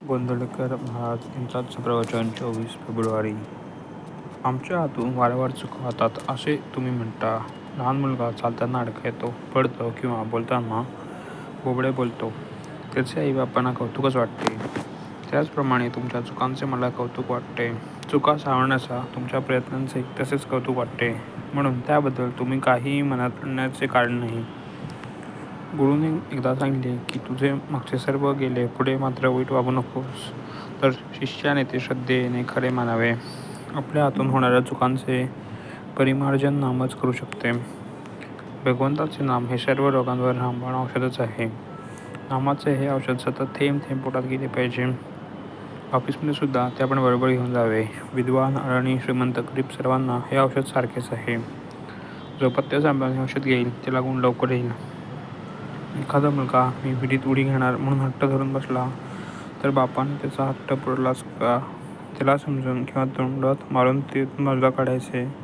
गोंधळकर महाराज यांचं प्रवचन 24 फेब्रुवारी. आमच्या हातून वारंवार चुका होतात असे तुम्ही म्हणता. लहान मुलगा चालताना अडखळतो, पडतो किंवा बोलताना बोबडे बोलतो. त्याचे आईबापांना कौतुकच वाटते. त्याचप्रमाणे तुमच्या चुकांचे मला कौतुक वाटते. चुका सावरण्याचा तुमच्या प्रयत्नांचे तसेच कौतुक वाटते. म्हणून त्याबद्दल तुम्ही काहीही मनात आणण्याचे कारण नाही. गुरुने एकदा सांगितले की तुझे मागचे सर्व गेले, पुढे मात्र वाईट वागू नकोस. तर शिष्याने ते श्रद्धेने खरे मानावे. आपल्या हातून होणाऱ्या चुकांचे परिमार्जन नामच करू शकते. भगवंताचे नाम हे सर्व रोगांवर रामबाण औषधच आहे. नामाचे हे औषध सतत थेंब थेंब पोटात गेले पाहिजे. ऑफिसमध्ये सुद्धा ते आपण बरोबर घेऊन जावे. विद्वान, अडाणी, श्रीमंत, गरीब सर्वांना हे औषध सारखेच आहे. जो पथ्य सांभाळून हे औषध घेईल त्याला गुण लवकर येईल. एखादा मुलगा मी विहिरीत उडी घेणार म्हणून हट्ट धरून बसला तर बापाने त्याचा हट्ट पुरलाच का त्याला समजून किंवा तोंडात मारून ते बाजूला काढायचे.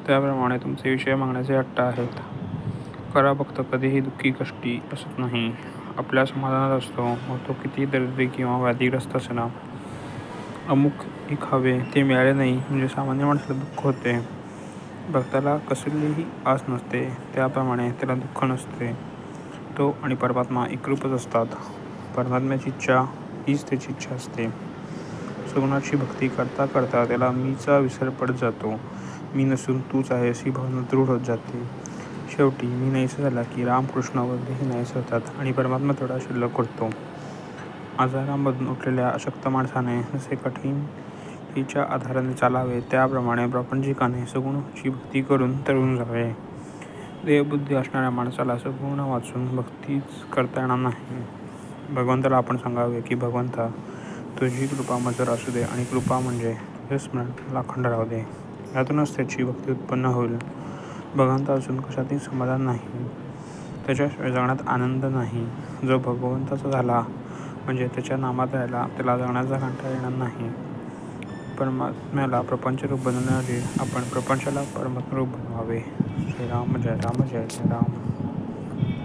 त्याप्रमाणे तुमचे विषय मागण्याचे हट्ट आहेत. खरा भक्त कधीही दुःखी कष्टी असत नाही. आपल्या समाधानात असतो, मग तो कितीही दरिद्री किंवा व्याधीग्रस्त असला. अमुक एक हवे ते मिळाले नाही म्हणजे सामान्य माणसाला दुःख होते. भक्ताला कसलीही आस नसते, त्याप्रमाणे त्याला दुःख नसते. तो आणि परमात्मा एकरूपच असतात. परमात्म्याची इच्छा हीच त्याची इच्छा असते. सगुणाची भक्ती करता करता त्याला मीचा विसर पडत जातो. मी नसून तूच आहेस ही भावना दृढ होत जाते. शेवटी मी नाहीसा झाला की रामकृष्ण वगैरेही नाहीसे होतात आणि परमात्मा तेवढा शिल्लक उरतो. आजारांमधून उठलेल्या अशक्त माणसाने जसे कठीणतेच्या आधाराने चालावे, त्याप्रमाणे प्रापंचिकाने सगुणाची भक्ती करून तरुण जावे. देहबुद्धी असणाऱ्या माणसाला सगुण वाचून भक्तीच करता येणार नाही. भगवंताला आपण सांगावे की भगवंता, तुझी कृपा माझ्यावर असू दे आणि कृपा म्हणजे तुझे स्मरण मला अखंड राहू दे. यातूनच त्याची भक्ती उत्पन्न होईल. भगवंता असून कशातही समाधान नाही. त्याच्याशिवाय जगण्यात आनंद नाही. जो भगवंताचा झाला म्हणजे त्याच्या नामात राहिला त्याला जगण्याचा कंटाळा येणार नाही. परमात्म्याला प्रपंचरूप बनवण्याऐवजी आपण प्रपंचाला परमात्मरूप बनवावे. श्रीराम जय राम जय जय राम.